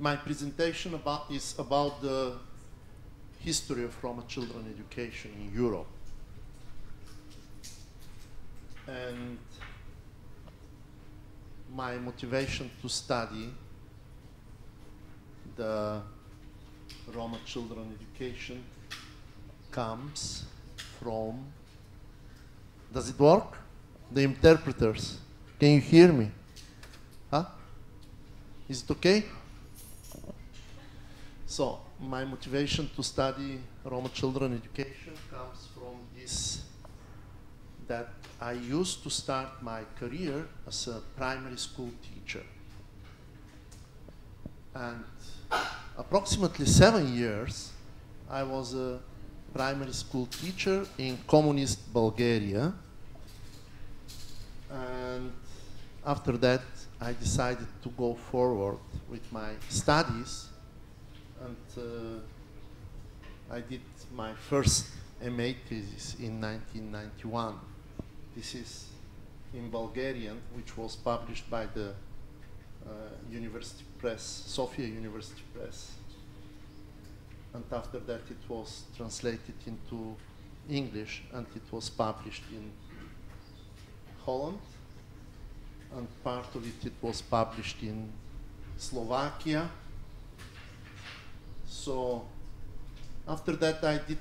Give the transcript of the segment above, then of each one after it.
My presentation is about the history of Roma children education in Europe. And my motivation to study the Roma children education comes from, does it work? The interpreters, can you hear me? Huh? Is it okay? So, my motivation to study Roma children education comes from this, that I used to start my career as a primary school teacher. And approximately 7 years, I was a primary school teacher in communist Bulgaria. And after that, I decided to go forward with my studies. And I did my first MA thesis in 1991. This is in Bulgarian, which was published by the University Press, Sofia University Press. And after that it was translated into English and it was published in Holland. And part of it was published in Slovakia. So after that I did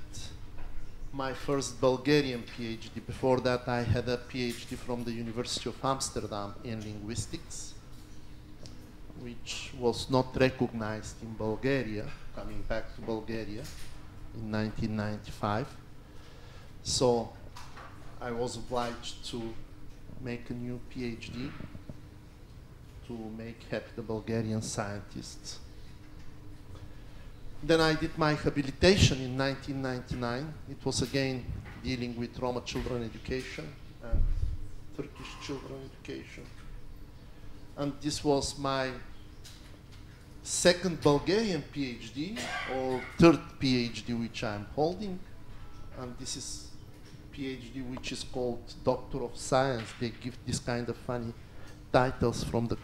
my first Bulgarian PhD. Before that I had a PhD from the University of Amsterdam in linguistics, which was not recognized in Bulgaria, coming back to Bulgaria in 1995. So I was obliged to make a new PhD to make happy the Bulgarian scientists. Then I did my habilitation in 1999. It was again dealing with Roma children education and Turkish children education. And this was my second Bulgarian PhD, or third PhD which I'm holding. And this is PhD which is called Doctor of Science. They give this kind of funny titles from the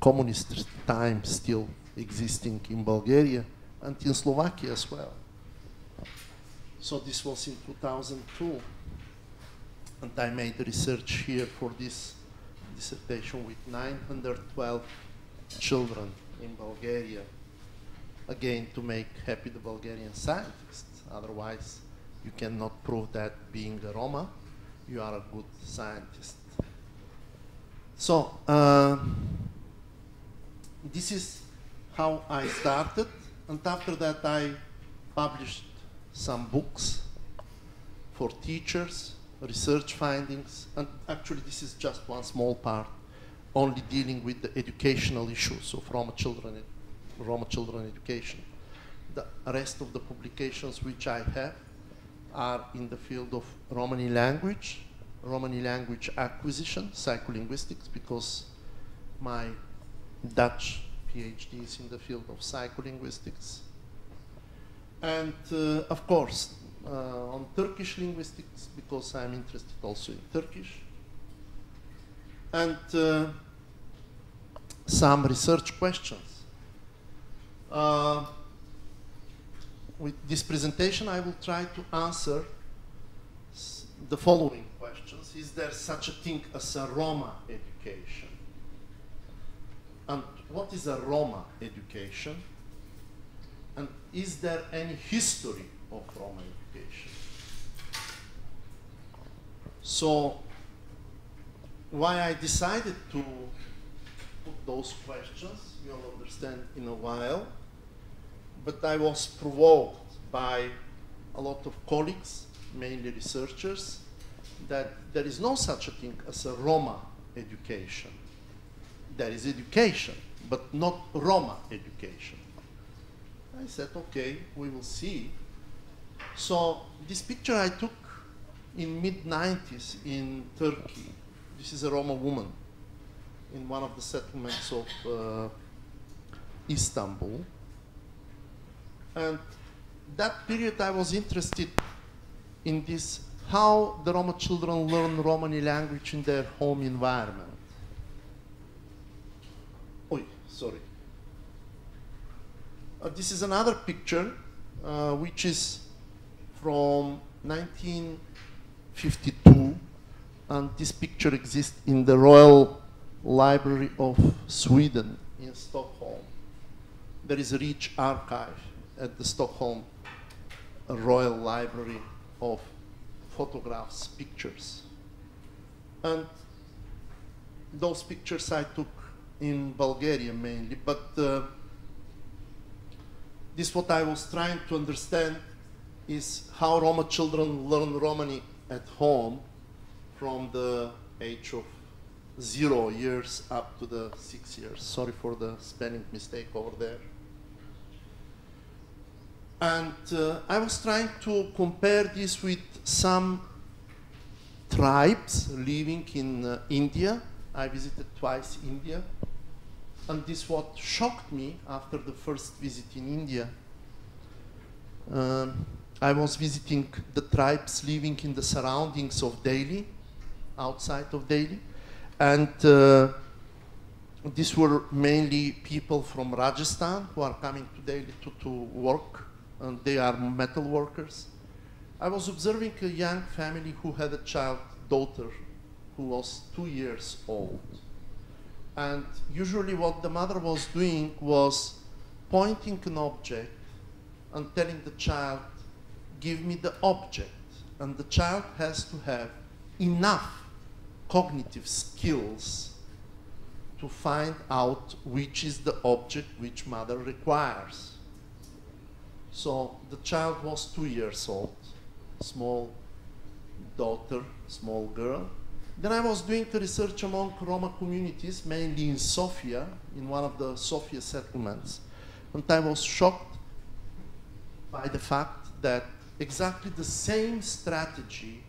communist time still existing in Bulgaria and in Slovakia as well. So this was in 2002. And I made research here for this dissertation with 912 children in Bulgaria, again to make happy the Bulgarian scientists. Otherwise, you cannot prove that being a Roma, you are a good scientist. So, this is how I started, and after that I published some books for teachers, research findings, and actually this is just one small part, only dealing with the educational issues of Roma children education. The rest of the publications which I have are in the field of Romani language acquisition, psycholinguistics, because my Dutch PhD is in the field of psycholinguistics. And of course, on Turkish linguistics, because I'm interested also in Turkish. And some research questions. With this presentation, I will try to answer the following questions. Is there such a thing as a Roma education? And what is a Roma education? And is there any history of Roma education? So, why I decided to put those questions, you'll understand in a while, but I was provoked by a lot of colleagues, mainly researchers, that there is no such a thing as a Roma education. There is education, but not Roma education. I said, okay, we will see. So this picture I took in mid-90s in Turkey. This is a Roma woman in one of the settlements of Istanbul. And that period I was interested in this, how the Roma children learn Romani language in their home environment. Oh, sorry. This is another picture, which is from 1952, and this picture exists in the Royal Library of Sweden in Stockholm. There is a rich archive at the Stockholm Royal Library of photographs, pictures. And those pictures I took in Bulgaria mainly, but this what I was trying to understand is how Roma children learn Romani at home from the age of 0 years up to the 6 years. Sorry for the spelling mistake over there. And I was trying to compare this with some tribes living in India. I visited twice India. And this what shocked me after the first visit in India. I was visiting the tribes living in the surroundings of Delhi, outside of Delhi. And these were mainly people from Rajasthan who are coming to Delhi to work, and they are metal workers. I was observing a young family who had a child, daughter, who was 2 years old. And usually what the mother was doing was pointing an object and telling the child, give me the object. And the child has to have enough cognitive skills to find out which is the object which mother requires. So the child was 2 years old, small daughter, small girl. Then I was doing the research among Roma communities, mainly in Sofia, in one of the Sofia settlements. And I was shocked by the fact that exactly the same strategy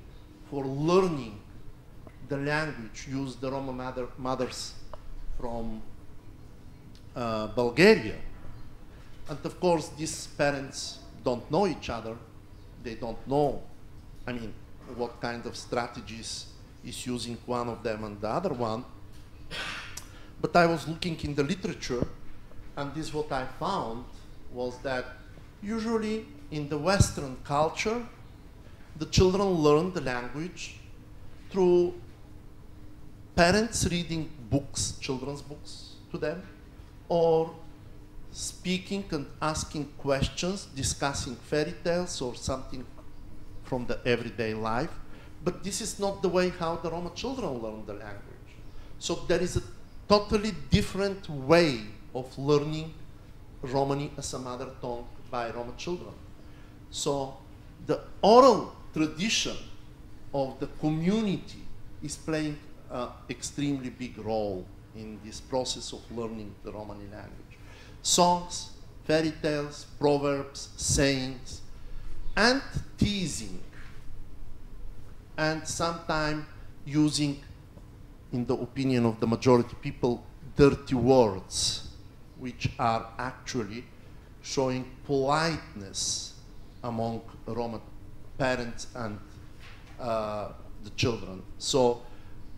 for learning the language used the Roma mothers from Bulgaria. And of course, these parents don't know each other. They don't know, I mean, what kind of strategies is using one of them and the other one. But I was looking in the literature, and this what I found was that usually in the Western culture, the children learn the language through parents reading books, children's books to them, or speaking and asking questions, discussing fairy tales or something from the everyday life. But this is not the way how the Roma children learn the language. So there is a totally different way of learning Romani as a mother tongue by Roma children. So the oral tradition of the community is playing an extremely big role in this process of learning the Romani language. Songs, fairy tales, proverbs, sayings, and teasing, and sometimes using, in the opinion of the majority people, dirty words, which are actually showing politeness among Roma parents and the children. So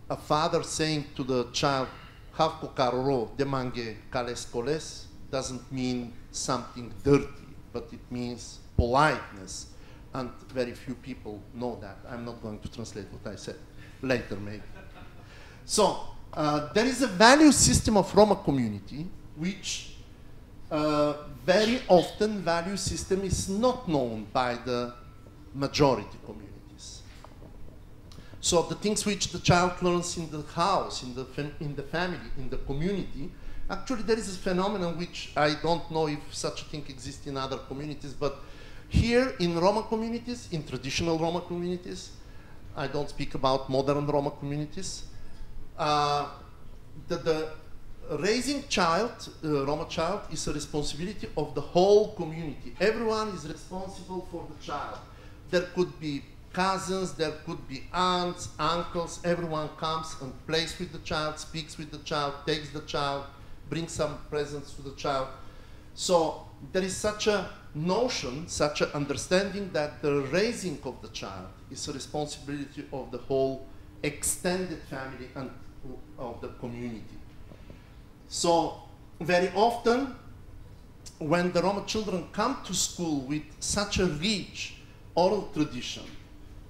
a father saying to the child, "Havko karoro demange kaleskoles," doesn't mean something dirty, but it means politeness. And very few people know that. I'm not going to translate what I said, later maybe. So there is a value system of Roma community, which very often value system is not known by the majority communities. So the things which the child learns in the house, in the family, in the community, actually there is a phenomenon which I don't know if such a thing exists in other communities, but here in Roma communities, in traditional Roma communities, I don't speak about modern Roma communities, the raising child, Roma child, is a responsibility of the whole community. Everyone is responsible for the child. There could be cousins, there could be aunts, uncles, everyone comes and plays with the child, speaks with the child, takes the child, brings some presents to the child. So there is such a notion, such an understanding that the raising of the child is a responsibility of the whole extended family and of the community. So very often when the Roma children come to school with such a rich oral tradition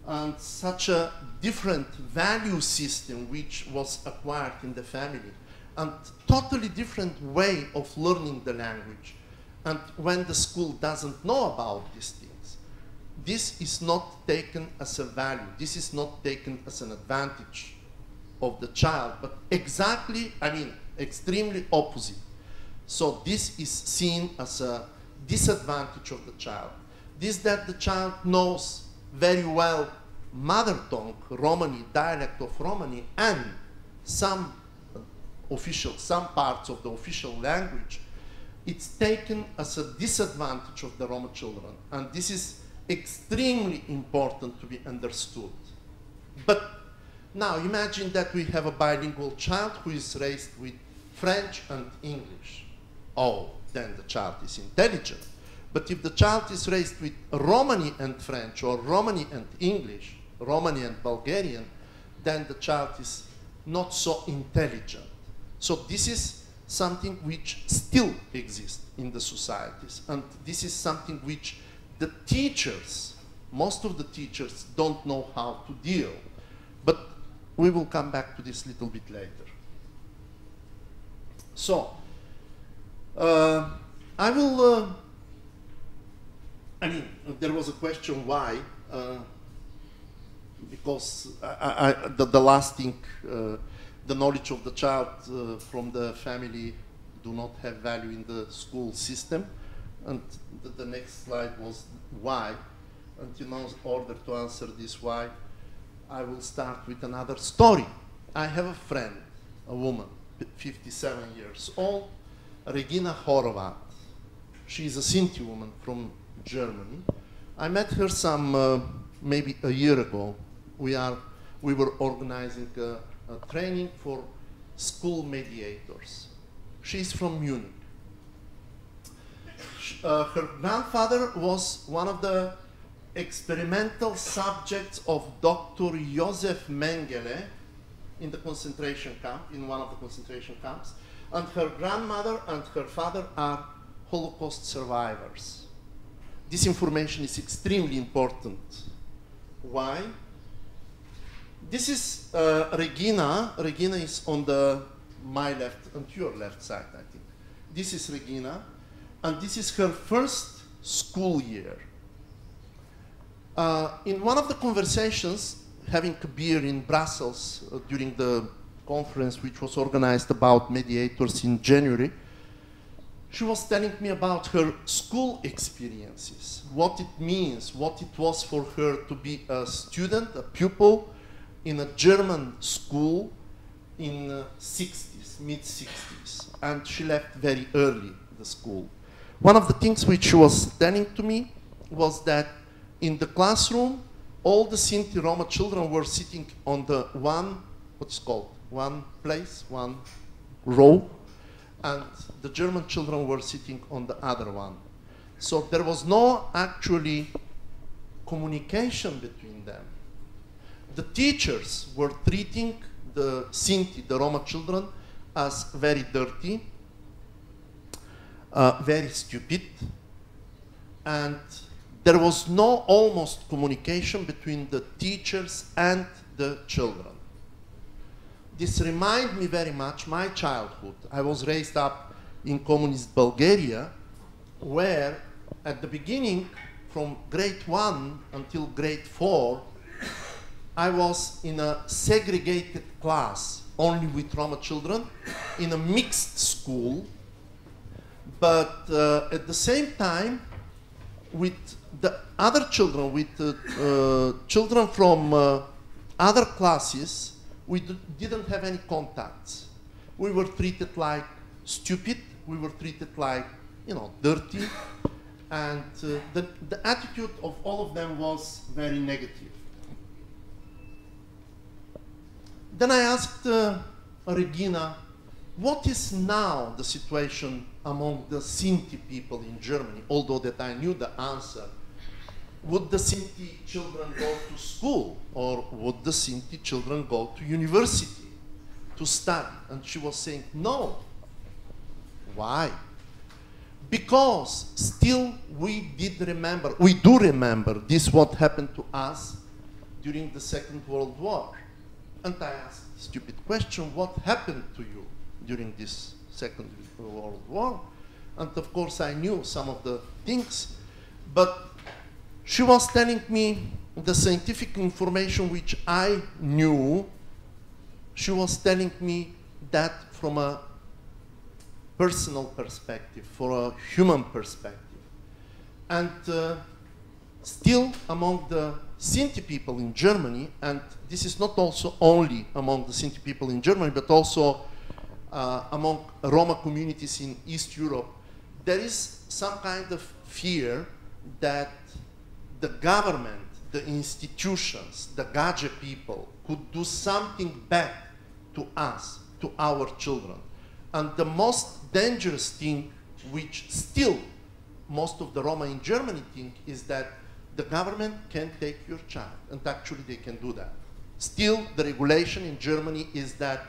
and such a different value system which was acquired in the family, and totally different way of learning the language, and when the school doesn't know about these things, this is not taken as a value, this is not taken as an advantage of the child, but exactly, I mean, extremely opposite. So this is seen as a disadvantage of the child. This that the child knows very well mother tongue, Romani, dialect of Romani, and some parts of the official language, it's taken as a disadvantage of the Roma children. And this is extremely important to be understood. But now imagine that we have a bilingual child who is raised with French and English. Oh, then the child is intelligent. But if the child is raised with Romani and French, or Romani and English, Romani and Bulgarian, then the child is not so intelligent. So this is something which still exists in the societies. And this is something which the teachers, most of the teachers, don't know how to deal. But we will come back to this a little bit later. So, I will, I mean, there was a question why, because the last thing, the knowledge of the child from the family do not have value in the school system. And the next slide was why. And in order to answer this why, I will start with another story. I have a friend, a woman, 57 years old, Regina Horvat. She is a Sinti woman from Germany. I met her some, maybe a year ago. We were organizing a training for school mediators. She's from Munich. Her grandfather was one of the experimental subjects of Dr. Josef Mengele in the concentration camp, in one of the concentration camps. And her grandmother and her father are Holocaust survivors. This information is extremely important. Why? This is Regina. Regina is on my left and your left side, I think. This is Regina, and this is her first school year. In one of the conversations, having a beer in Brussels during the conference which was organized about mediators in January, she was telling me about her school experiences, what it means, what it was for her to be a student, a pupil in a German school in the 60s, mid-60s. And she left very early the school. One of the things which she was telling to me was that in the classroom, all the Sinti Roma children were sitting on the one place, one row, and the German children were sitting on the other one. So there was no actually communication between them. The teachers were treating the Sinti, the Roma children, as very dirty, very stupid, and there was no almost communication between the teachers and the children. This reminds me very much my childhood. I was raised up in communist Bulgaria, where at the beginning, from grade 1 until grade 4, I was in a segregated class, only with Roma children, in a mixed school, but at the same time, with the other children, with children from other classes, we didn't have any contacts. We were treated like stupid, we were treated like, you know, dirty, and the attitude of all of them was very negative. Then I asked Regina, what is now the situation among the Sinti people in Germany, although that I knew the answer. Would the Sinti children go to school, or would the Sinti children go to university to study? And she was saying, no. Why? because still we do remember this what happened to us during the Second World War. And I asked a stupid question, what happened to you during this Second World War? And of course I knew some of the things, but she was telling me the scientific information which I knew. She was telling me that from a personal perspective, for a human perspective. And still among the Sinti people in Germany, and this is not also only among the Sinti people in Germany, but also among Roma communities in East Europe, there is some kind of fear that the government, the institutions, the Gage people could do something bad to us, to our children. And the most dangerous thing, which still most of the Roma in Germany think, is that the government can take your child, and actually they can do that. Still, the regulation in Germany is that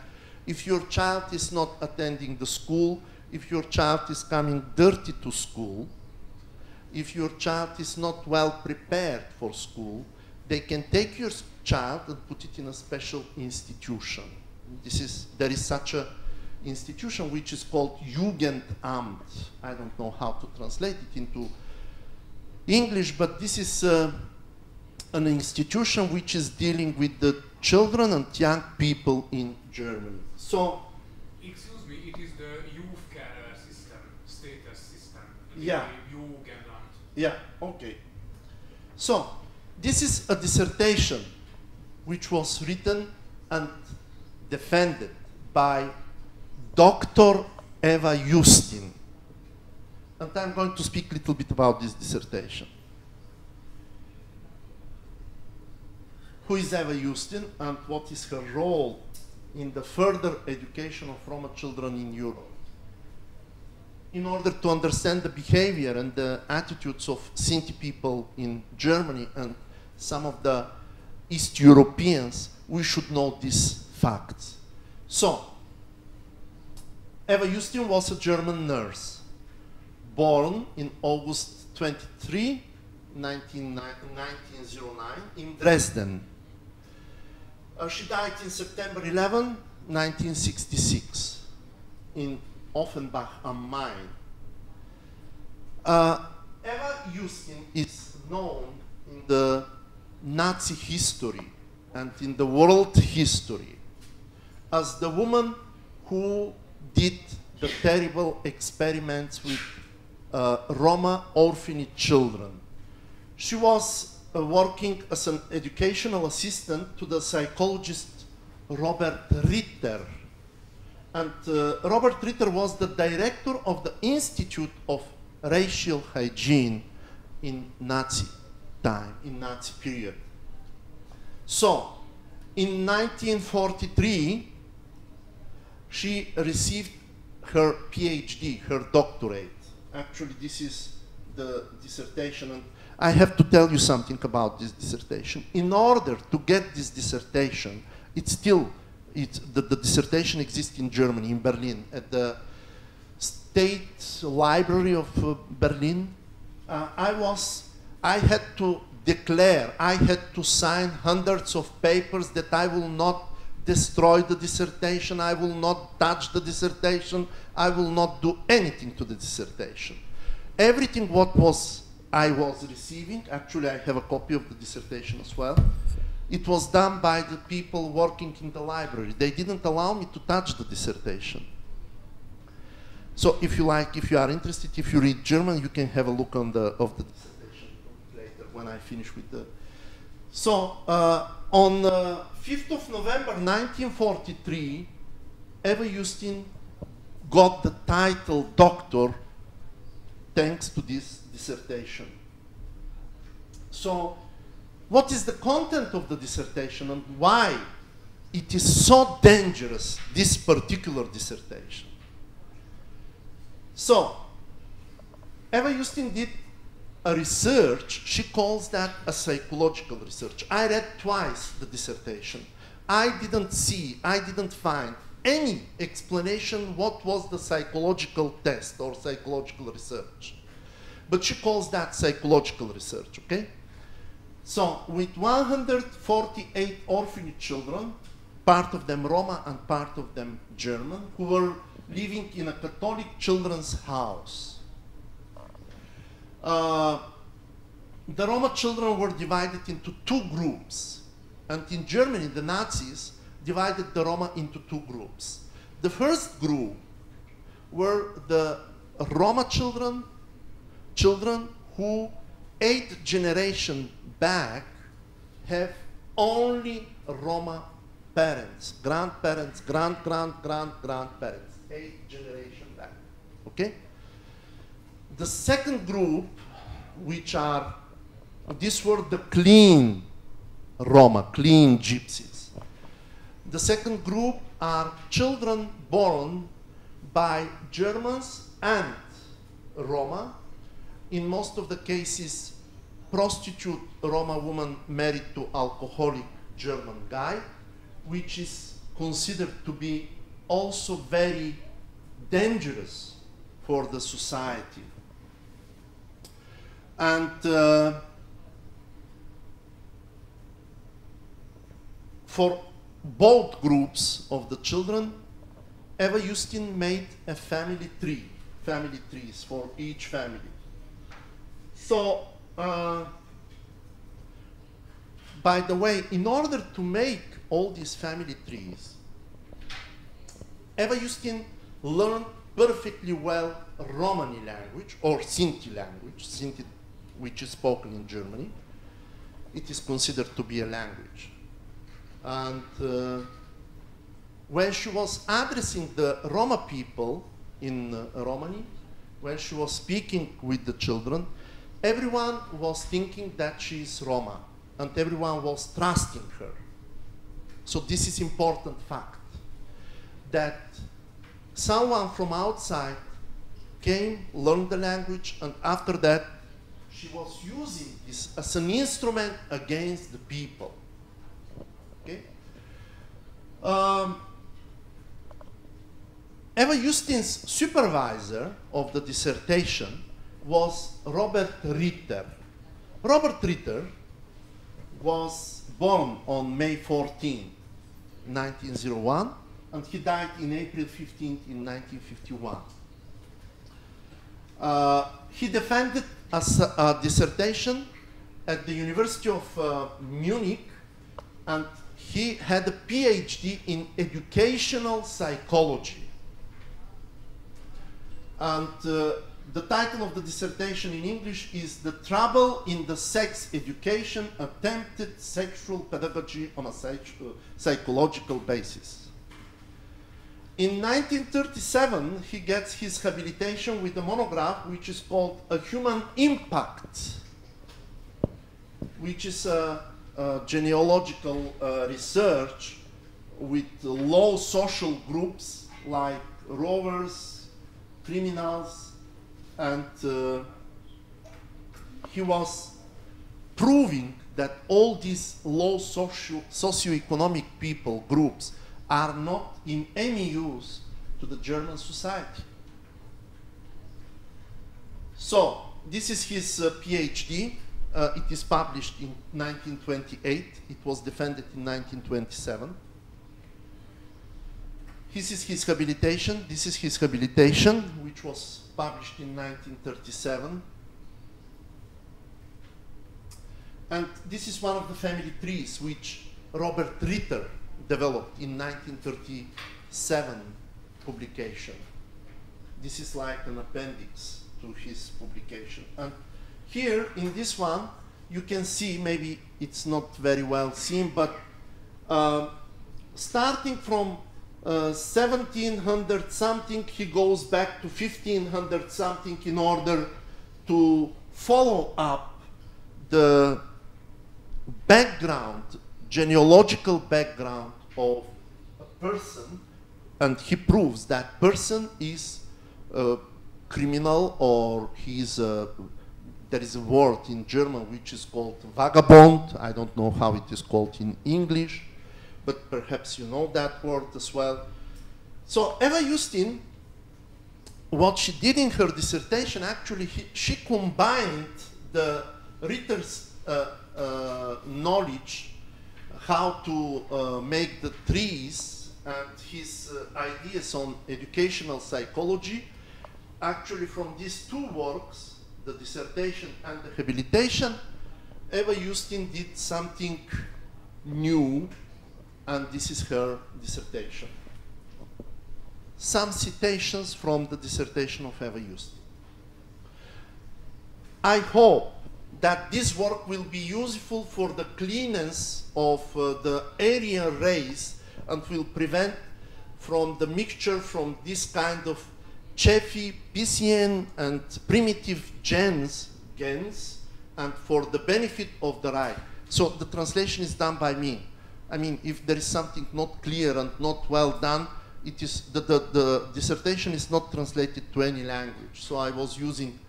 if your child is not attending the school, if your child is coming dirty to school, if your child is not well prepared for school, they can take your child and put it in a special institution. There is such a institution which is called Jugendamt. I don't know how to translate it into English, but this is an institution which is dealing with the children and young people in Germany. So, excuse me, it is the youth care system, status system. Yeah. Jugendamt. Yeah, okay. So, this is a dissertation which was written and defended by Dr. Eva Justin. And I'm going to speak a little bit about this dissertation. Who is Eva Justin and what is her role in the further education of Roma children in Europe? In order to understand the behavior and the attitudes of Sinti people in Germany and some of the East Europeans, we should know these facts. So, Eva Justin was a German nurse, born in August 23, 1909 in Dresden. She died in September 11, 1966 in Offenbach am Main. Eva Justin is known in the Nazi history and in the world history as the woman who did the terrible experiments with Roma orphanage children. She was working as an educational assistant to the psychologist Robert Ritter. And Robert Ritter was the director of the Institute of Racial Hygiene in Nazi time, in Nazi period. So, in 1943, she received her PhD, her doctorate. Actually, this is the dissertation, and I have to tell you something about this dissertation. In order to get this dissertation, the dissertation exists in Germany, in Berlin, at the State Library of Berlin. I had to declare, I had to sign hundreds of papers that I will not destroy the dissertation, I will not touch the dissertation, I will not do anything to the dissertation. Everything I was receiving, actually I have a copy of the dissertation as well, it was done by the people working in the library. They didn't allow me to touch the dissertation. So if you like, if you are interested, if you read German, you can have a look of the dissertation later when I finish with the... So on 5th of November 1943, Eva Justin got the title doctor thanks to this dissertation. So what is the content of the dissertation and why it is so dangerous, this particular dissertation? So, Eva Justin did a research, she calls that a psychological research. I read twice the dissertation. I didn't find any explanation what was the psychological test or psychological research. But she calls that psychological research, okay? So with 148 orphanage children, part of them Roma and part of them German, who were living in a Catholic children's house. The Roma children were divided into two groups. And in Germany, the Nazis divided the Roma into two groups. The first group were the Roma children who 8 generations back have only Roma parents, grandparents, grandparents, 8 generations back, okay? The second group, these were the clean Roma, clean gypsies. The second group are children born by Germans and Roma, in most of the cases prostitute Roma woman married to alcoholic German guy, which is considered to be also very dangerous for the society. And for both groups of the children, Eva Justin made a family trees for each family. So, by the way, in order to make all these family trees, Eva Justin learned perfectly well Romani language or Sinti language, Sinti, which is spoken in Germany. It is considered to be a language. And when she was addressing the Roma people in Romani, when she was speaking with the children, everyone was thinking that she is Roma, and everyone was trusting her. So this is important fact, that someone from outside came, learned the language, and after that, she was using this as an instrument against the people. Okay? Eva Justin's supervisor of the dissertation was Robert Ritter. Robert Ritter was born on May 14, 1901, and he died in April 15 in 1951. He defended a dissertation at the University of Munich, and he had a PhD in educational psychology. And the title of the dissertation in English is "The Trouble in the Sex Education, Attempted Sexual Pedagogy on a Psychological Basis." In 1937, he gets his habilitation with a monograph which is called "A Human Impact," which is a genealogical research with low social groups like rovers, criminals, and he was proving that all these low socioeconomic people groups are not in any use to the German society. So this is his PhD. It is published in 1928. It was defended in 1927. This is his habilitation. This is his habilitation, which was published in 1937. And this is one of the family trees which Robert Ritter developed in 1937 publication. This is like an appendix to his publication. And here in this one, you can see, maybe it's not very well seen, but starting from 1700 something, he goes back to 1500 something in order to follow up the background, genealogical background of a person, and he proves that person is a criminal, or he's there is a word in German which is called vagabond. I don't know how it is called in English, but perhaps you know that word as well. So Eva Justin, what she did in her dissertation, actually, she combined the Ritter's knowledge, how to make the trees, and his ideas on educational psychology. Actually, from these two works, the dissertation and the habilitation, Eva Justin did something new, and this is her dissertation. Some citations from the dissertation of Eva Justin. I hope that this work will be useful for the clearness of the area race and will prevent from the mixture from this kind of Chaffee, Piscian, and primitive gens, and for the benefit of the right. So the translation is done by me. I mean, if there is something not clear and not well done, it is the dissertation is not translated to any language. So I was using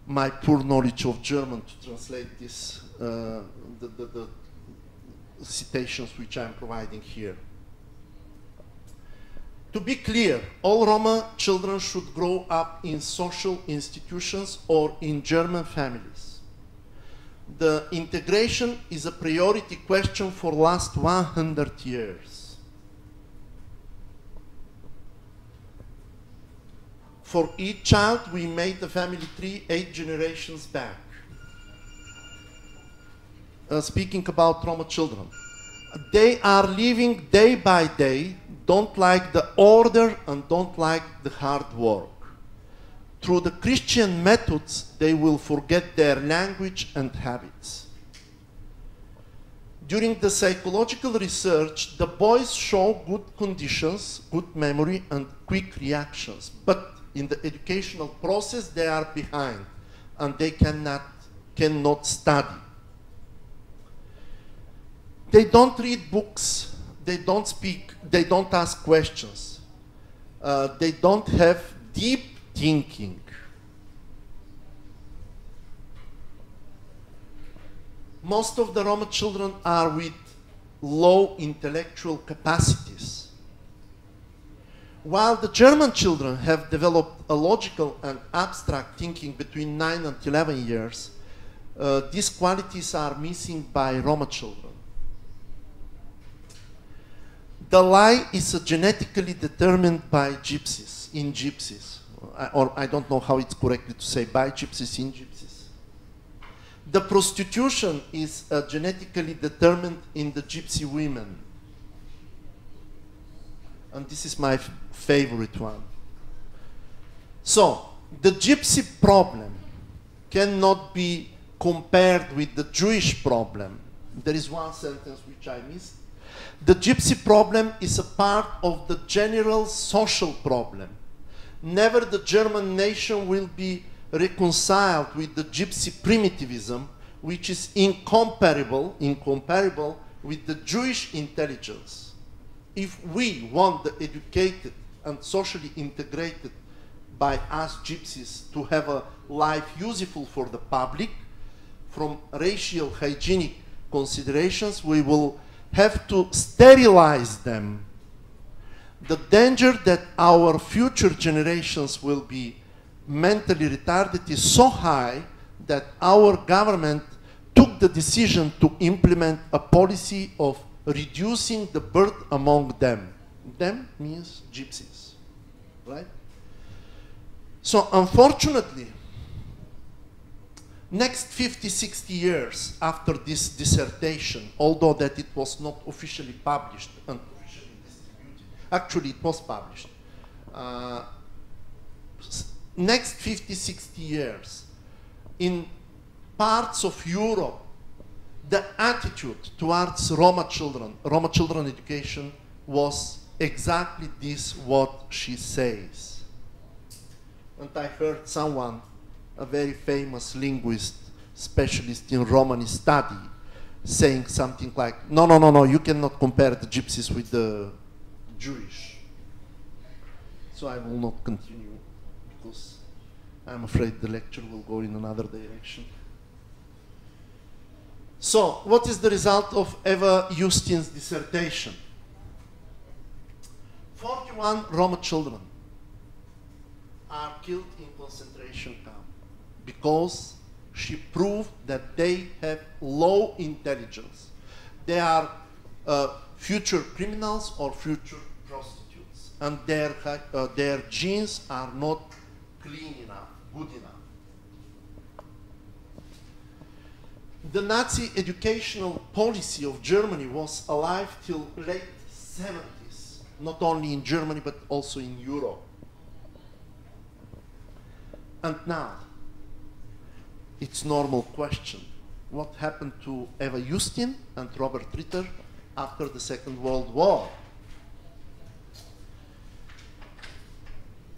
my poor knowledge of German to translate this, the citations which I'm providing here. To be clear, all Roma children should grow up in social institutions or in German families. The integration is a priority question for the last 100 years. For each child, we made the family tree 8 generations back. Speaking about Roma children, they are living day by day, don't like the order and don't like the hard work. Through the Christian methods, they will forget their language and habits. During the psychological research, the boys show good conditions, good memory, and quick reactions. But in the educational process, they are behind, and they cannot study. They don't read books, they don't speak, they don't ask questions. They don't have deep thinking. Most of the Roma children are with low intellectual capacities. While the German children have developed a logical and abstract thinking between 9 and 11 years, these qualities are missing by Roma children. The lie is genetically determined by gypsies, in gypsies. Or I don't know how it's correctly to say by gypsies, in gypsies. The prostitution is genetically determined in the gypsy women. And this is my favorite one. So, the gypsy problem cannot be compared with the Jewish problem. There is one sentence which I missed. The gypsy problem is a part of the general social problem. Never the German nation will be reconciled with the gypsy primitivism, which is incomparable with the Jewish intelligence. If we want the educated and socially integrated by us gypsies to have a life useful for the public, from racial hygienic considerations, we will have to sterilize them. The danger that our future generations will be mentally retarded is so high that our government took the decision to implement a policy of reducing the birth among them. Them means gypsies, right? So unfortunately, next 50, 60 years after this dissertation, although that it was not officially published and officially distributed, actually it was published, next 50, 60 years, in parts of Europe, the attitude towards Roma children education was exactly this, what she says. And I heard someone, a very famous linguist, specialist in Romani study, saying something like, no, you cannot compare the gypsies with the Jewish. So I will not continue, because I'm afraid the lecture will go in another direction. So, what is the result of Eva Justin's dissertation? 41 Roma children are killed in concentration camp because she proved that they have low intelligence. They are future criminals or future prostitutes, and their genes are not clean enough, good enough. The Nazi educational policy of Germany was alive till late 70s, not only in Germany but also in Europe. And now, it's normal question. What happened to Eva Justin and Robert Ritter after the Second World War?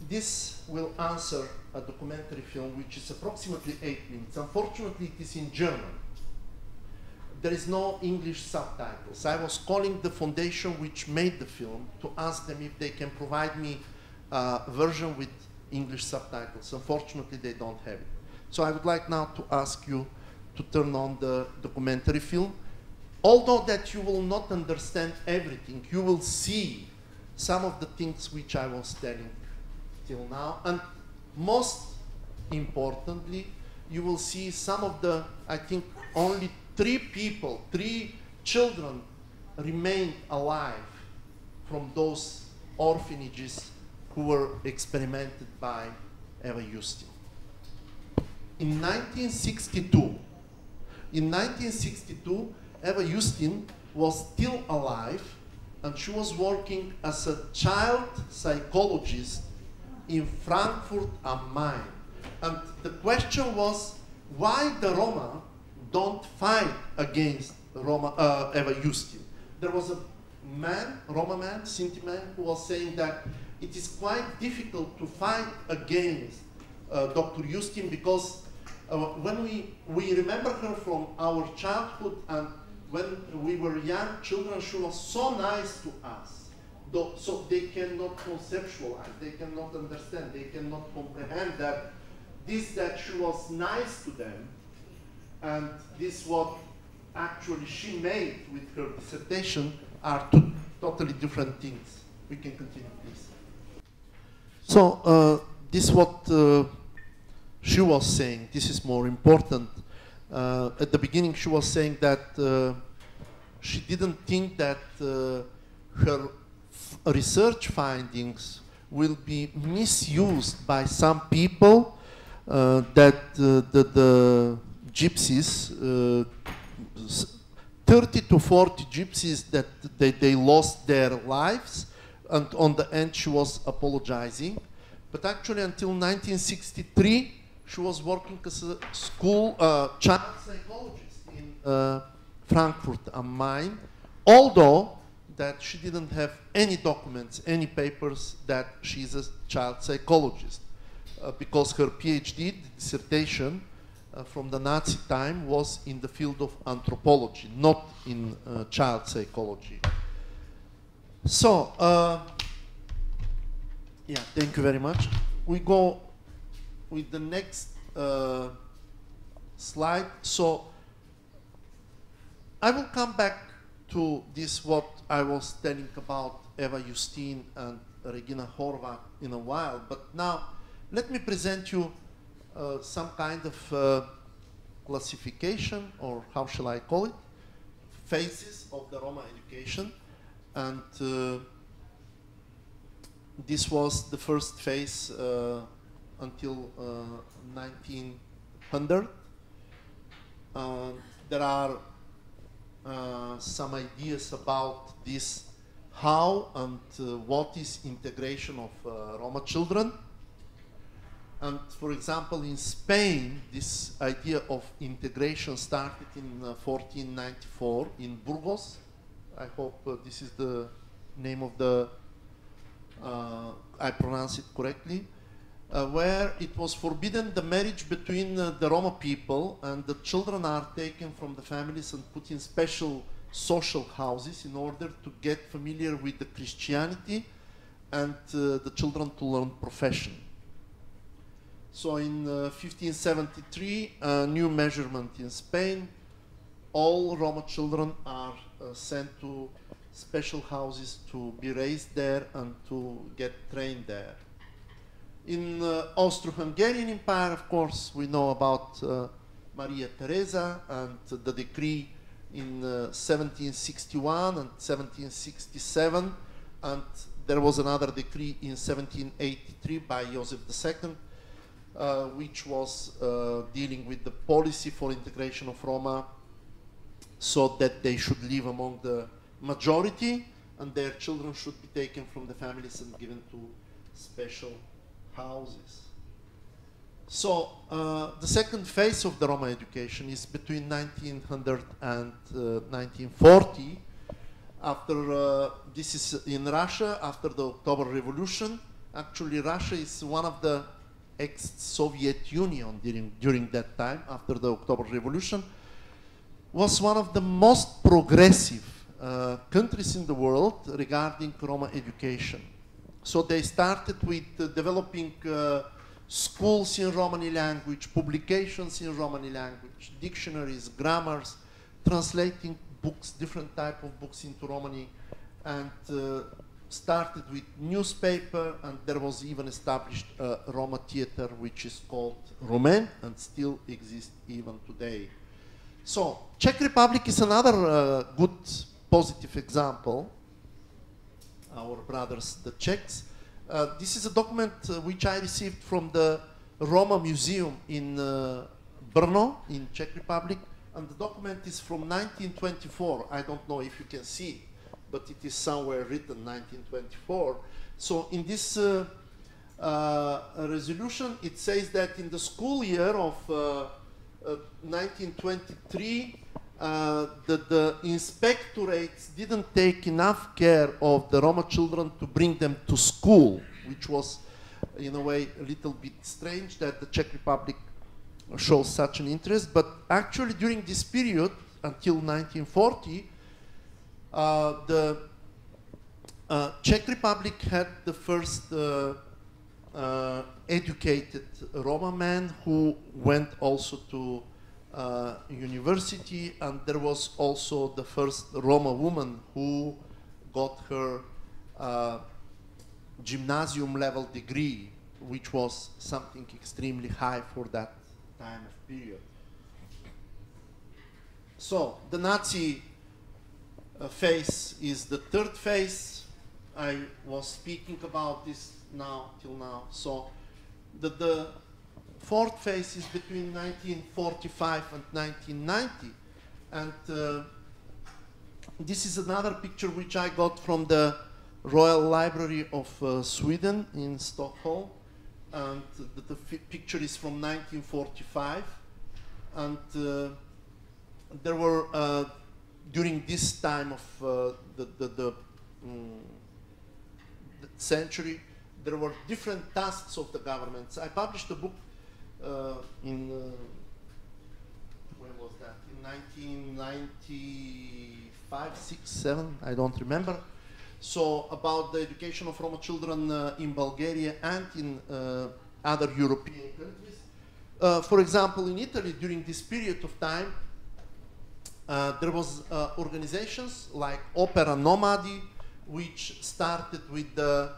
This will answer a documentary film which is approximately 8 minutes. Unfortunately, it is in German. There is no English subtitles. I was calling the foundation which made the film to ask them if they can provide me a version with English subtitles. Unfortunately, they don't have it. So I would like now to ask you to turn on the documentary film. Although that you will not understand everything, you will see some of the things which I was telling till now. And most importantly, you will see some of the, I think, only 3 children remained alive from those orphanages who were experimented by Eva Justin. In 1962, Eva Justin was still alive, and she was working as a child psychologist in Frankfurt am Main. And the question was, why the Roma don't fight against Eva Justin? There was a man, Roma man, Sinti man, who was saying that it is quite difficult to fight against Dr. Justin because when we remember her from our childhood and when we were young children, she was so nice to us. So they cannot conceptualize, they cannot understand, they cannot comprehend that she was nice to them, and this what actually she made with her dissertation are two totally different things. We can continue, please. So this is what she was saying. This is more important. At the beginning, she was saying that she didn't think that her research findings will be misused by some people, that the gypsies, 30 to 40 gypsies, that they lost their lives, and on the end she was apologizing. But actually until 1963, she was working as a school child psychologist in Frankfurt am Main, although that she didn't have any documents, any papers that she's a child psychologist, because her PhD dissertation from the Nazi time was in the field of anthropology, not in child psychology. So, yeah, thank you very much. We go with the next slide. So, I will come back to this, what I was telling about Eva Justin and Regina Horvath in a while, but now let me present you some kind of classification, or how shall I call it, phases of the Roma education. And this was the first phase until 1900. There are some ideas about this, how and what is integration of Roma children. And for example, in Spain, this idea of integration started in 1494 in Burgos. I hope this is the name of the, I pronounce it correctly, where it was forbidden the marriage between the Roma people, and the children are taken from the families and put in special social houses in order to get familiar with the Christianity and the children to learn profession. So in 1573, a new measurement in Spain, all Roma children are sent to special houses to be raised there and to get trained there. In Austro-Hungarian Empire, of course, we know about Maria Theresa and the decree in 1761 and 1767, and there was another decree in 1783 by Joseph II, which was dealing with the policy for integration of Roma, so that they should live among the majority and their children should be taken from the families and given to special houses. So the second phase of the Roma education is between 1900 and 1940. After this is in Russia, after the October Revolution. Actually, Russia is one of the ex-Soviet Union during that time, after the October Revolution, was one of the most progressive countries in the world regarding Roma education. So they started with developing schools in Romani language, publications in Romani language, dictionaries, grammars, translating books, different type of books into Romani, and started with newspaper, and there was even established a Roma theater which is called Roman and still exists even today. So Czech Republic is another good positive example. Our brothers, the Czechs. This is a document which I received from the Roma Museum in Brno in Czech Republic, and the document is from 1924. I don't know if you can see it, but it is somewhere written 1924. So in this resolution, it says that in the school year of 1923, the inspectorates didn't take enough care of the Roma children to bring them to school, which was, in a way, a little bit strange that the Czech Republic shows such an interest. But actually, during this period, until 1940, the Czech Republic had the first educated Roma man who went also to university, and there was also the first Roma woman who got her gymnasium level degree, which was something extremely high for that time of period. So the Nazi phase is the third phase. I was speaking about this now till now. So the fourth phase is between 1945 and 1990, and this is another picture which I got from the Royal Library of Sweden in Stockholm, and the picture is from 1945, and there were during this time of the century, there were different tasks of the governments. I published a book in when was that? In 1995, 6, 7, I don't remember. So about the education of Roma children in Bulgaria and in other European countries. For example, in Italy, during this period of time, there was organizations like Opera Nomadi, which started with the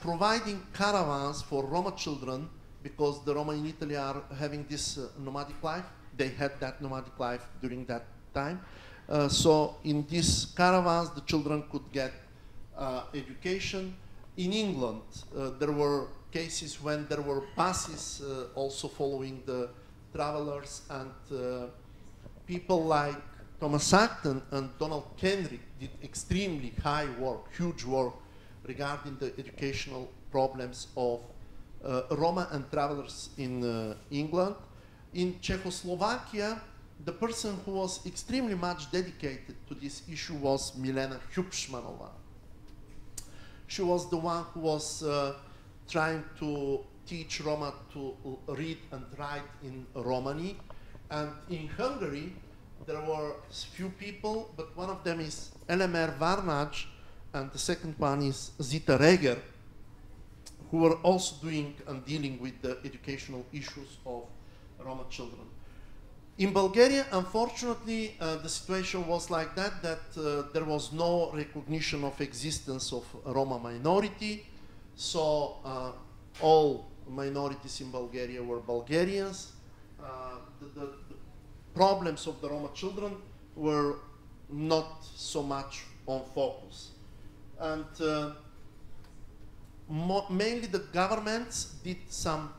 providing caravans for Roma children, because the Roma in Italy are having this nomadic life. They had that nomadic life during that time. So in these caravans, the children could get education. In England, there were cases when there were buses also following the travelers, and people like Thomas Acton and Donald Kenrick did extremely high work, huge work, regarding the educational problems of Roma and travelers in England. In Czechoslovakia, the person who was extremely much dedicated to this issue was Milena Hubschmanova. She was the one who was trying to teach Roma to read and write in Romani. And in Hungary, there were few people, but one of them is Elemer Varnaj, and the second one is Zita Reger, who were also doing and dealing with the educational issues of Roma children. In Bulgaria, unfortunately, the situation was like that, there was no recognition of existence of Roma minority, so all minorities in Bulgaria were Bulgarians. The problems of the Roma children were not so much on focus. And mainly the governments did some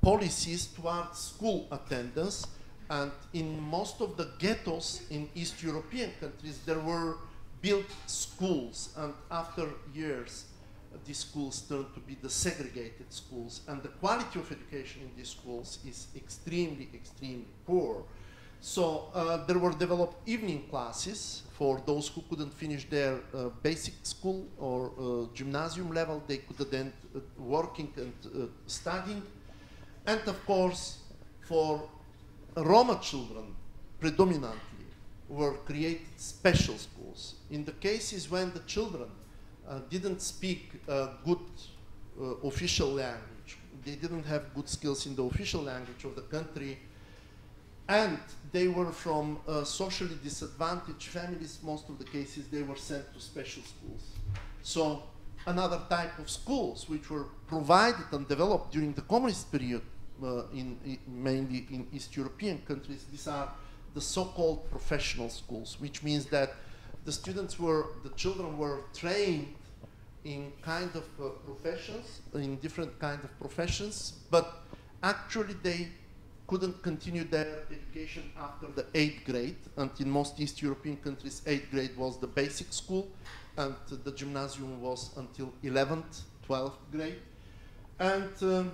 policies towards school attendance, and in most of the ghettos in East European countries there were built schools, and after years these schools turned to be the segregated schools, and the quality of education in these schools is extremely, extremely poor. So there were developed evening classes for those who couldn't finish their basic school or gymnasium level. They could attend working and studying. And of course, for Roma children, predominantly, were created special schools. In the cases when the children didn't speak good official language, they didn't have good skills in the official language of the country, and they were from socially disadvantaged families, most of the cases they were sent to special schools. So another type of schools which were provided and developed during the communist period, mainly in East European countries, these are the so-called professional schools, which means that the children were trained in kind of professions, in different kind of professions, but actually they couldn't continue their education after the 8th grade, and in most East European countries 8th grade was the basic school, and the gymnasium was until 11th, 12th grade. And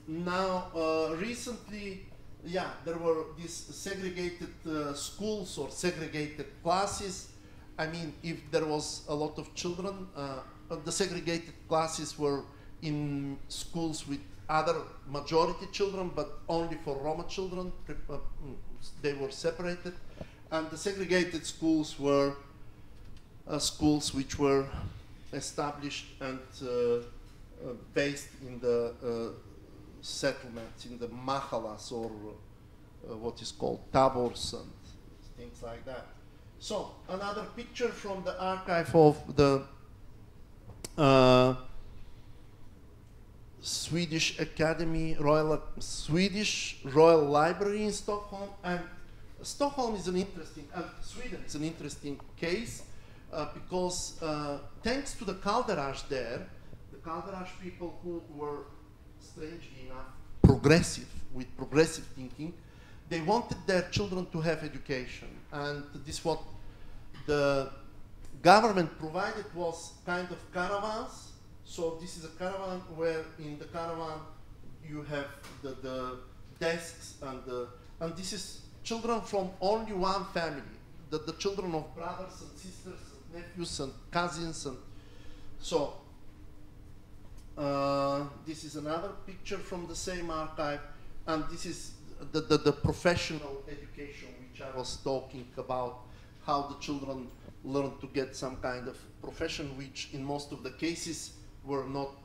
now recently, yeah, there were these segregated schools or segregated classes. I mean, if there was a lot of children, the segregated classes were in schools with other majority children, but only for Roma children, they were separated. And the segregated schools were schools which were established and based in the settlements, in the mahalas, or what is called tabors and things like that. So another picture from the archive of the Swedish Academy, Swedish Royal Library in Stockholm. And Stockholm is an interesting, Sweden is an interesting case because thanks to the Kalderaj there, the Kalderaj people who were strangely enough progressive, with progressive thinking, they wanted their children to have education, and this what the government provided was kind of caravans. So this is a caravan where in the caravan you have the desks, and this is children from only one family, the children of brothers and sisters and nephews and cousins. And so this is another picture from the same archive, and this is the professional education which I was talking about, how the children learn to get some kind of profession which in most of the cases were not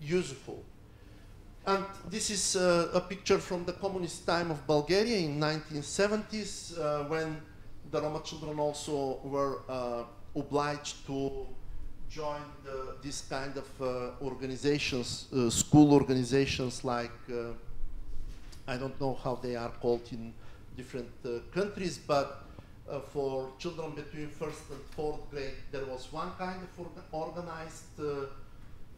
useful. And this is a picture from the communist time of Bulgaria in 1970s when the Roma children also were obliged to join this kind of organizations, school organizations like I don't know how they are called in different countries, but for children between 1st and 4th grade, there was one kind of organized,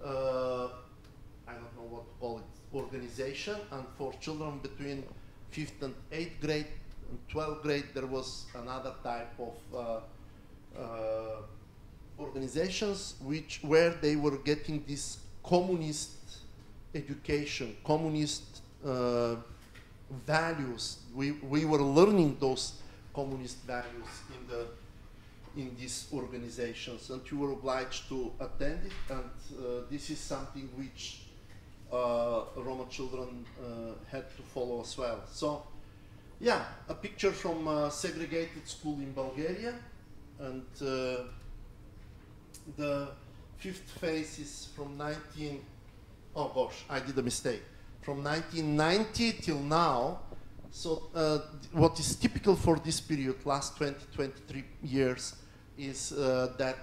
I don't know what to call it, organization, and for children between 5th and 8th grade and 12th grade, there was another type of organizations where they were getting this communist education, communist values. We were learning those communist values in these organizations, and you were obliged to attend it, and this is something which Roma children had to follow as well. So yeah, a picture from a segregated school in Bulgaria, and the fifth phase is from oh gosh, I did a mistake. From 1990 till now, So what is typical for this period, last 20, 23 years, is that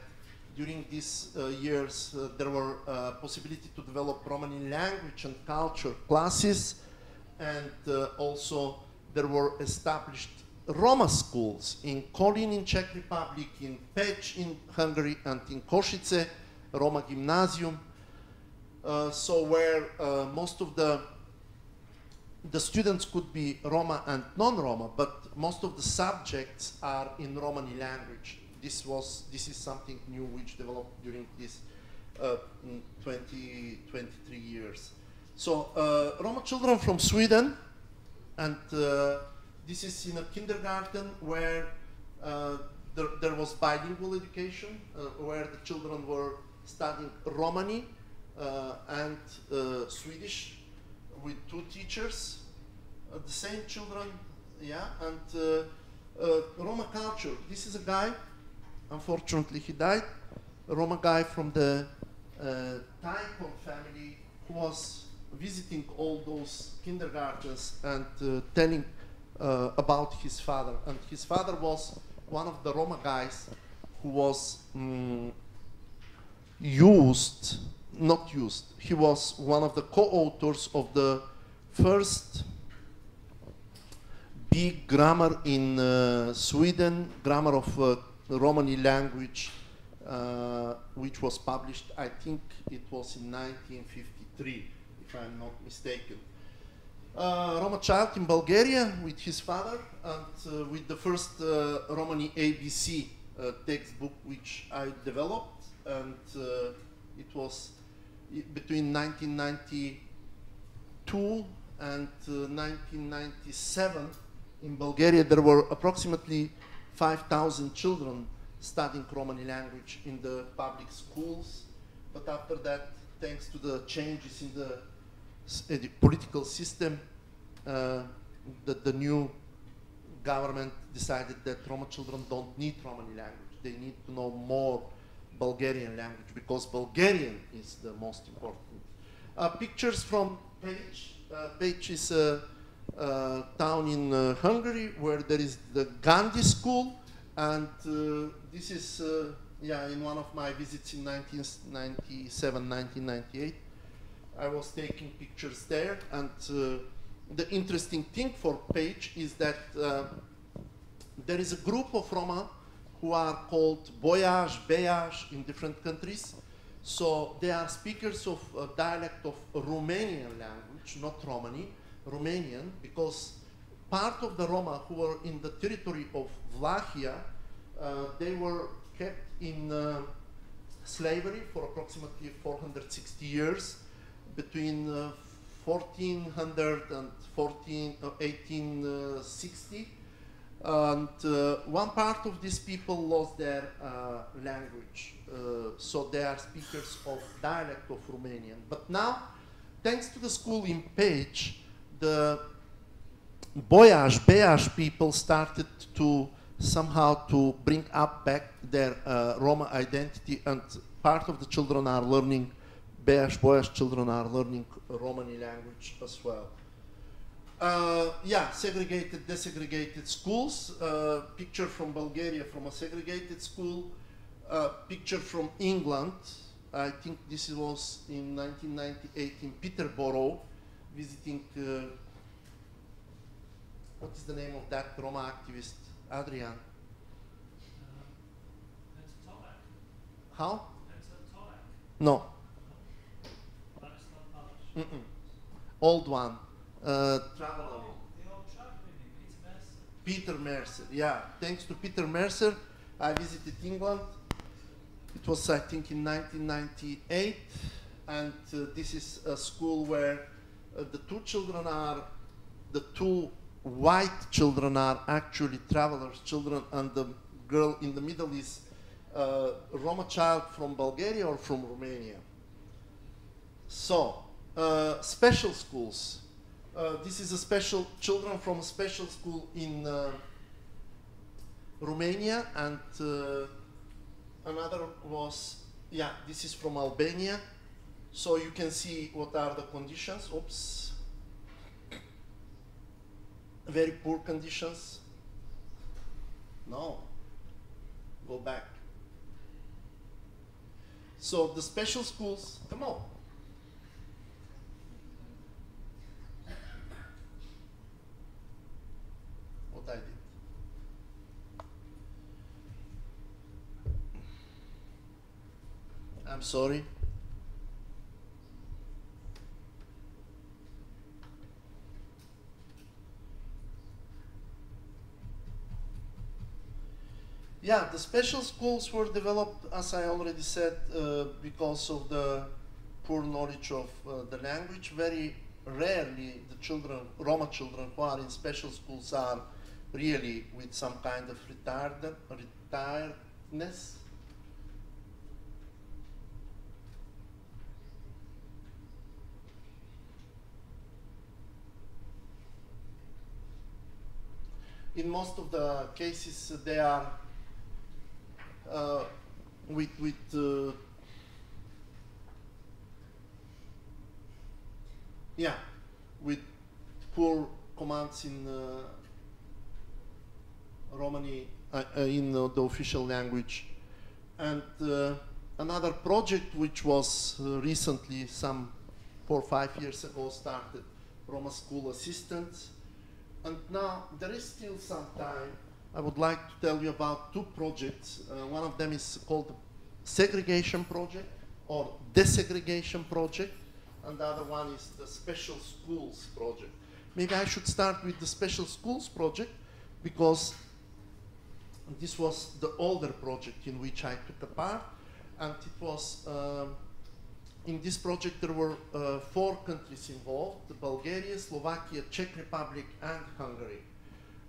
during these years there were possibility to develop Romani language and culture classes, and also there were established Roma schools in Kolin in Czech Republic, in Pécs in Hungary, and in Košice, Roma Gymnasium. So where most of the students could be Roma and non-Roma, but most of the subjects are in Romani language. This is something new which developed during these 23 years. So Roma children from Sweden, and this is in a kindergarten where there was bilingual education, where the children were studying Romani and Swedish with 2 teachers, the same children, yeah, and Roma culture. This is a guy, unfortunately he died, a Roma guy from the Taikon family who was visiting all those kindergartens and telling about his father. And his father was one of the Roma guys who was he was one of the co-authors of the first big grammar in Sweden, grammar of Romani language, which was published, I think it was in 1953, if I'm not mistaken. Roma child in Bulgaria with his father, and with the first Romani ABC textbook which I developed, and it was between 1992 and 1997. In Bulgaria there were approximately 5,000 children studying Romani language in the public schools, but after that, thanks to the changes in the political system, the new government decided that Roma children don't need Romani language. They need to know more Bulgarian language, because Bulgarian is the most important. Pictures from Pécs. Pécs is a town in Hungary where there is the Gandhi school, and this is in one of my visits in 1997, 1998. I was taking pictures there, and the interesting thing for Pécs is that there is a group of Roma who are called Boyaj, Beyaj in different countries. So they are speakers of a dialect of Romanian language, not Romani, Romanian, because part of the Roma who were in the territory of Vlachia, they were kept in slavery for approximately 460 years, between 1400 and 1860. And one part of these people lost their language, so they are speakers of dialect of Romanian. But now, thanks to the school in Pécs, the Boyaj, Beyaj people started to somehow to bring up back their Roma identity, and part of the children are learning, Boyaj children are learning Romani language as well. Segregated, desegregated schools. Picture from Bulgaria from a segregated school. Picture from England. I think this was in 1998 in Peterborough, visiting, what is the name of that Roma activist? Adrian? How? No. Old one. Traveler. Peter Mercer, yeah. Thanks to Peter Mercer, I visited England. It was, I think, in 1998, and this is a school where the two white children are actually travelers' children, and the girl in the middle is a Roma child from Bulgaria or from Romania. So, special schools. This is a special, children from a special school in Romania, and another was, this is from Albania. So you can see what are the conditions. Oops. very poor conditions? No. Go back. So the special schools, come on. What I did. I'm sorry. Yeah, the special schools were developed, as I already said, because of the poor knowledge of the language. Very rarely the children, Roma children who are in special schools are really with some kind of retiredness. In most of the cases, they are with poor commands in Romani in the official language. And another project which was recently, some 4 or 5 years ago, started, Roma School Assistants. And now there is still some time. I would like to tell you about 2 projects. One of them is called Segregation Project or Desegregation Project, and the other one is the Special Schools Project. Maybe I should start with the Special Schools Project because this was the older project in which I took a part, and it was in this project there were 4 countries involved: Bulgaria, Slovakia, Czech Republic, and Hungary.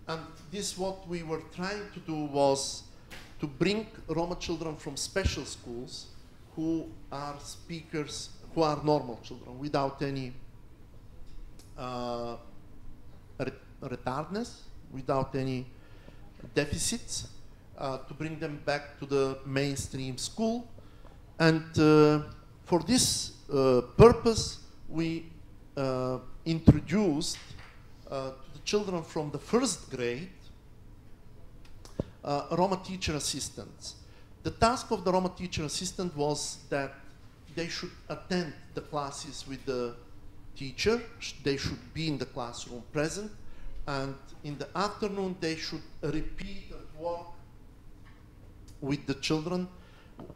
And this, what we were trying to do was to bring Roma children from special schools who are speakers, who are normal children without any retardness, without any deficits, to bring them back to the mainstream school. And for this purpose, we introduced to the children from the 1st grade Roma teacher assistants. The task of the Roma teacher assistant was that they should attend the classes with the teacher, they should be in the classroom present, and in the afternoon they should repeat and work with the children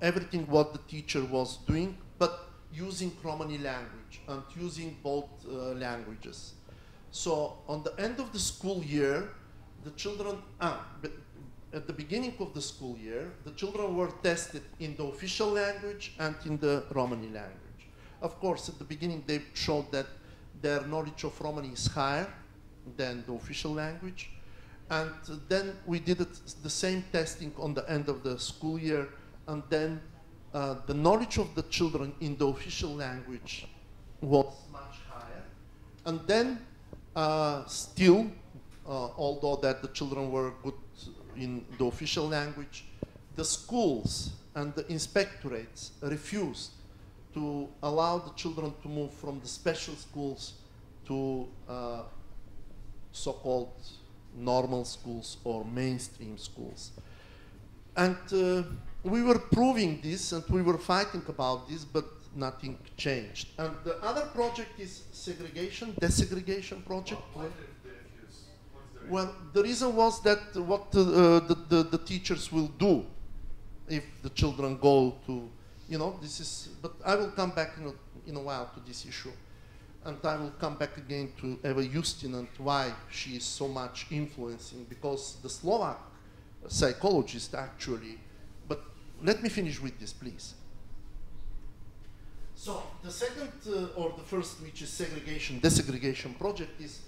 everything what the teacher was doing, but using Romani language and using both languages. So on the end of the school year, the children, at the beginning of the school year, the children were tested in the official language and in the Romani language. Of course, at the beginning they showed that their knowledge of Romani is higher than the official language. And then we did the same testing on the end of the school year, and then the knowledge of the children in the official language was much higher. And then still, although that the children were good in the official language, the schools and the inspectorates refused to allow the children to move from the special schools to so-called normal schools or mainstream schools. And we were proving this and we were fighting about this, but nothing changed. And the other project is segregation, desegregation project. Why did they refuse? What's the reason? Well, the reason was that what the teachers will do if the children go to, you know, this is, but I will come back in a while to this issue. And I will come back again to Eva Justin and why she is so much influencing, because the Slovak psychologist actually, but let me finish with this, please. So the second, or the first, which is segregation, desegregation project, is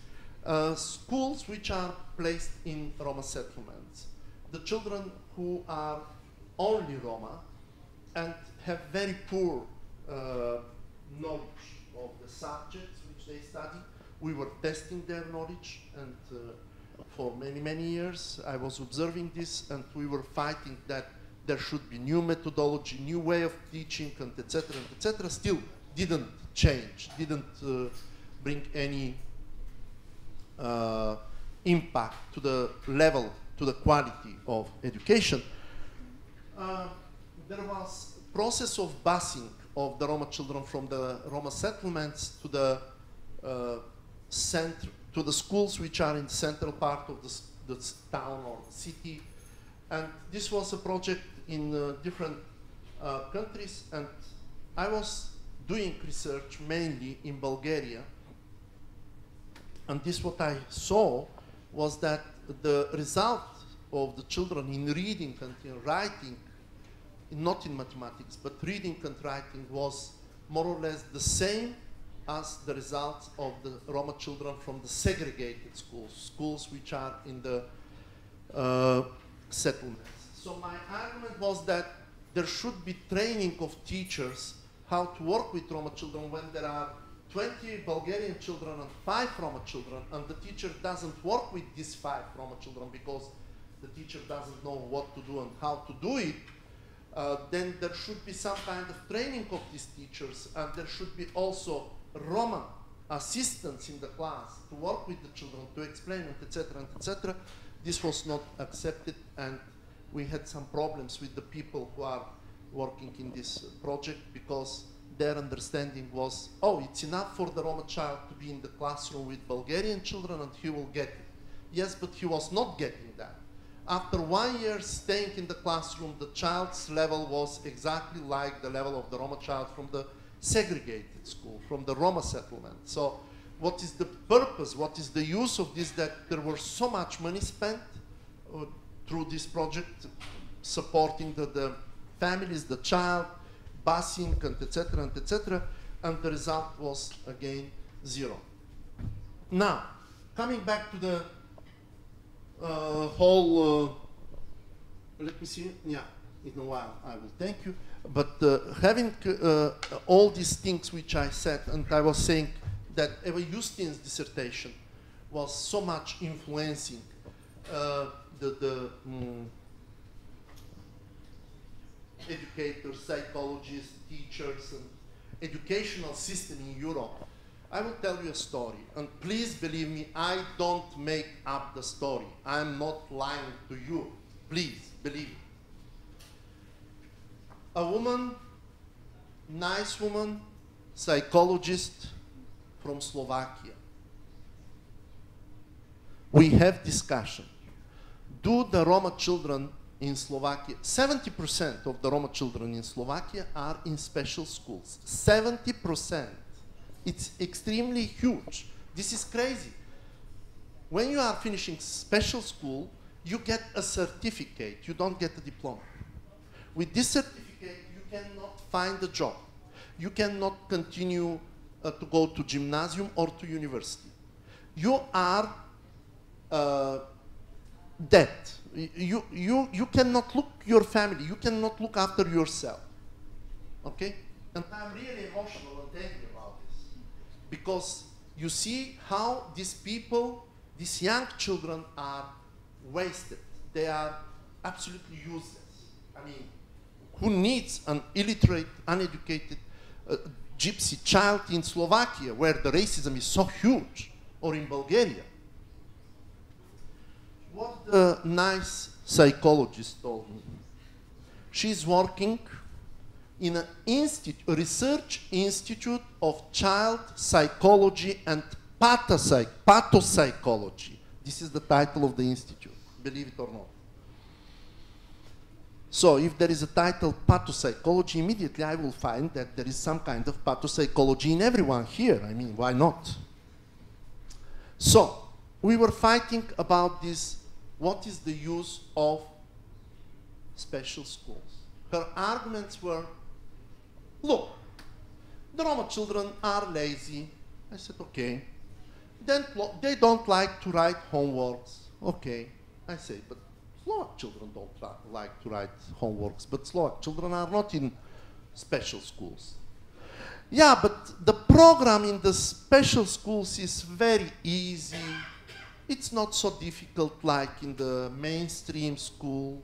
schools which are placed in Roma settlements. The children who are only Roma and have very poor knowledge of the subjects which they study. We were testing their knowledge, and for many, many years I was observing this, and we were fighting that there should be new methodology, new way of teaching, and etc., etc. Still didn't change, didn't bring any impact to the level, to the quality of education. There was a process of busing of the Roma children from the Roma settlements to the to the schools which are in the central part of the town or the city. And this was a project in different countries, and I was doing research mainly in Bulgaria. And this what I saw was that the result of the children in reading and in writing, not in mathematics, but reading and writing, was more or less the same as the results of the Roma children from the segregated schools, schools which are in the settlements. So my argument was that there should be training of teachers how to work with Roma children when there are 20 Bulgarian children and 5 Roma children, and the teacher doesn't work with these 5 Roma children because the teacher doesn't know what to do and how to do it. Then there should be some kind of training of these teachers, and there should be also Roma assistants in the class to work with the children, to explain it, etc., etc. This was not accepted, and we had some problems with the people who are working in this project because their understanding was, oh, it's enough for the Roma child to be in the classroom with Bulgarian children and he will get it. Yes, but he was not getting that. After 1 year staying in the classroom, the child's level was exactly like the level of the Roma child from the segregated school, from the Roma settlement. So what is the purpose, what is the use of this, that there was so much money spent through this project, supporting the families, the child, busing, and etc., and the result was again 0. Now, coming back to the whole, let me see, yeah, in a while I will thank you, but having all these things which I said, and I was saying that Eva Justin's dissertation was so much influencing the educators, psychologists, teachers, and educational system in Europe. I will tell you a story, and please believe me, I don't make up the story. I'm not lying to you. Please believe me. A woman, nice woman, psychologist from Slovakia. We have discussion. Do the Roma children in Slovakia, 70% of the Roma children in Slovakia are in special schools. 70%. It's extremely huge. This is crazy. When you are finishing special school, you get a certificate. You don't get a diploma. With this certificate, you cannot find a job. You cannot continue to go to gymnasium or to university. You are dead. You cannot look your family. You cannot look after yourself. Okay? And I'm really emotional and angry about this. Because you see how these people, these young children are wasted. They are absolutely useless. I mean, who needs an illiterate, uneducated gypsy child in Slovakia where the racism is so huge, or in Bulgaria? What the nice psychologist told me, she's working in a research institute of child psychology and pathopsychology. This is the title of the institute, believe it or not. So if there is a title pathopsychology, immediately I will find that there is some kind of pathopsychology in everyone here. I mean, why not? So we were fighting about this. What is the use of special schools? Her arguments were, look, the Roma children are lazy. I said, okay. Then they don't like to write homeworks. Okay. I say, but Slovak children don't like to write homeworks, but Slovak children are not in special schools. Yeah, but the program in the special schools is very easy. It's not so difficult like in the mainstream school.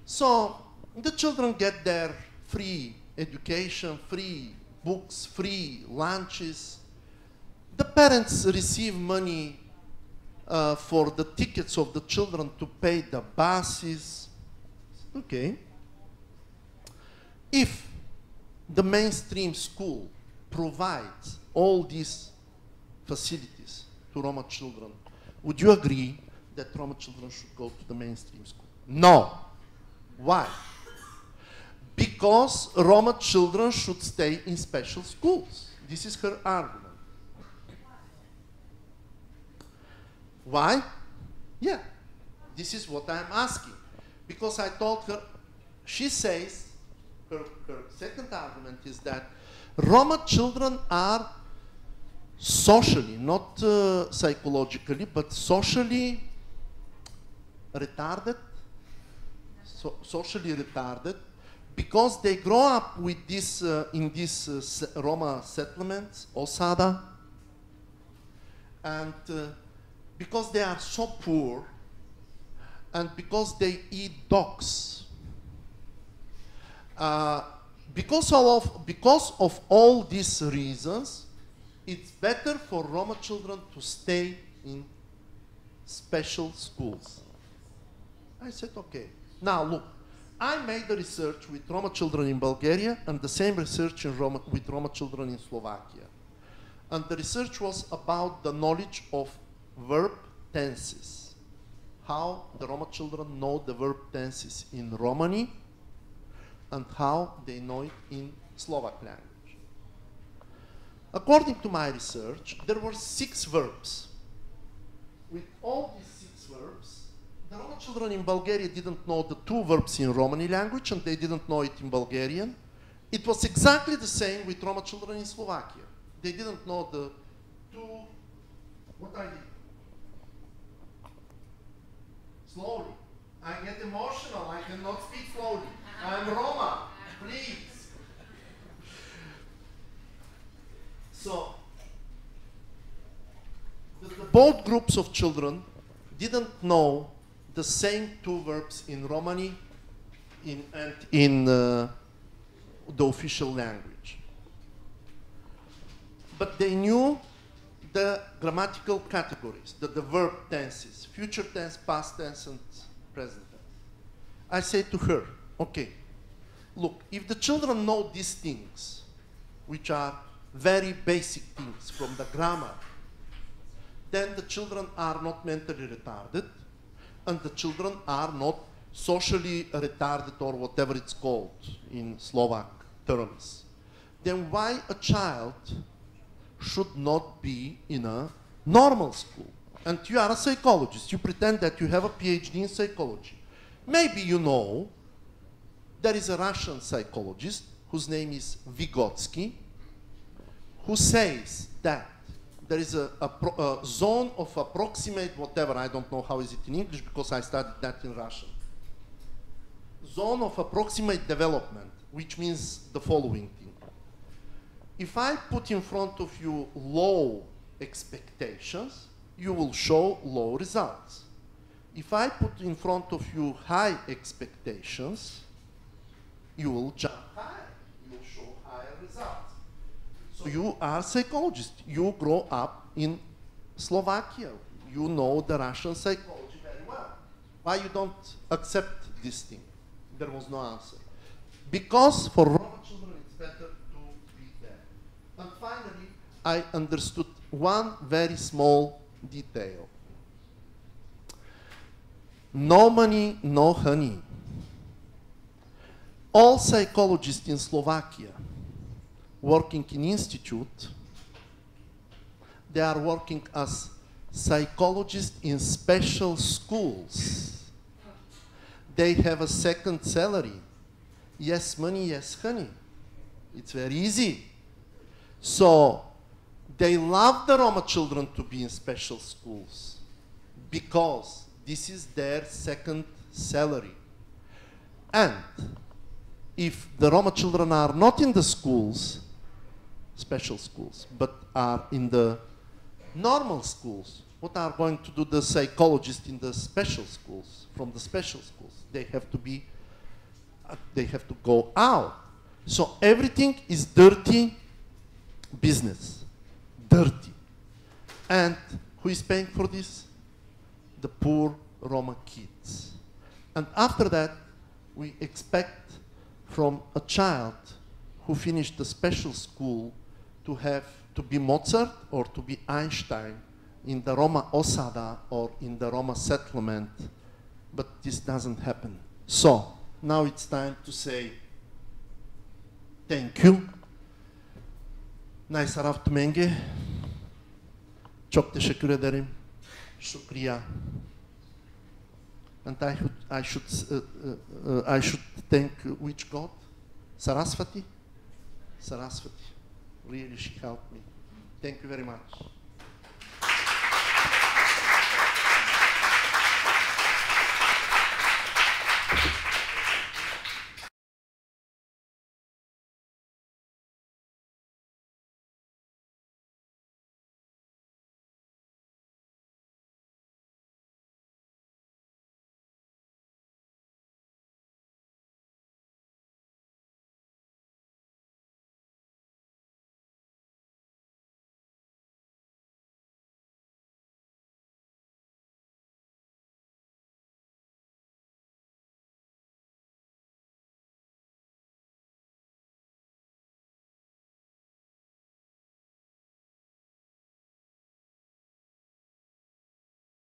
So the children get their free education, free books, free lunches. The parents receive money for the tickets of the children to pay the buses. Okay. If the mainstream school provides all these facilities to Roma children, would you agree that Roma children should go to the mainstream school? No. Why? Because Roma children should stay in special schools. This is her argument. Why? Yeah, this is what I'm asking. Because I told her, she says, her second argument is that Roma children are socially, not psychologically, but socially retarded, socially retarded, because they grow up with this, in these Roma settlements, Osada, and because they are so poor, and because they eat dogs. Because of all these reasons, it's better for Roma children to stay in special schools. I said, okay. Now look, I made the research with Roma children in Bulgaria and the same research in with Roma children in Slovakia. And the research was about the knowledge of verb tenses. How the Roma children know the verb tenses in Romani and how they know it in Slovak language. According to my research, there were 6 verbs. With all these 6 verbs, the Roma children in Bulgaria didn't know the 2 verbs in Romani language and they didn't know it in Bulgarian. It was exactly the same with Roma children in Slovakia. They didn't know the 2, what I did? Slowly. I get emotional, I cannot speak slowly. I'm Roma, please. So, both groups of children didn't know the same 2 verbs in Romani and in the official language. But they knew the grammatical categories, the verb tenses, future tense, past tense, and present tense. I say to her, okay, look, if the children know these things, which are very basic things from the grammar, then the children are not mentally retarded, and the children are not socially retarded or whatever it's called in Slovak terms. Then why a child should not be in a normal school? And you are a psychologist, you pretend that you have a PhD in psychology. Maybe you know there is a Russian psychologist whose name is Vygotsky, who says that there is a zone of approximate whatever, I don't know how is it in English because I studied that in Russian. Zone of approximate development, which means the following thing. If I put in front of you low expectations, you will show low results. If I put in front of you high expectations, you will jump high. You will show higher results. So you are a psychologist. You grow up in Slovakia. You know the Russian psychology very well. Why you don't accept this thing? There was no answer. Because for Roma children it's better to be there. And finally, I understood one very small detail. No money, no honey. All psychologists in Slovakia working in institute, they are working as psychologists in special schools. They have a second salary. Yes money, yes honey. It's very easy. So they love the Roma children to be in special schools because this is their second salary. And if the Roma children are not in the schools, special schools, but are in the normal schools, what are going to do the psychologists in the special schools, from the special schools? They have to be, they have to go out. So everything is dirty business. Dirty. And who is paying for this? the poor Roma kids. And after that, we expect from a child who finished the special school to be Mozart or to be Einstein in the Roma Osada or in the Roma settlement, but this doesn't happen. So, now it's time to say thank you. Nice Araf Tmenge. Çok teşekkür ederim. Shukriya. And I should thank which God? Saraswati? Saraswati. Really, she helped me. Thank you very much.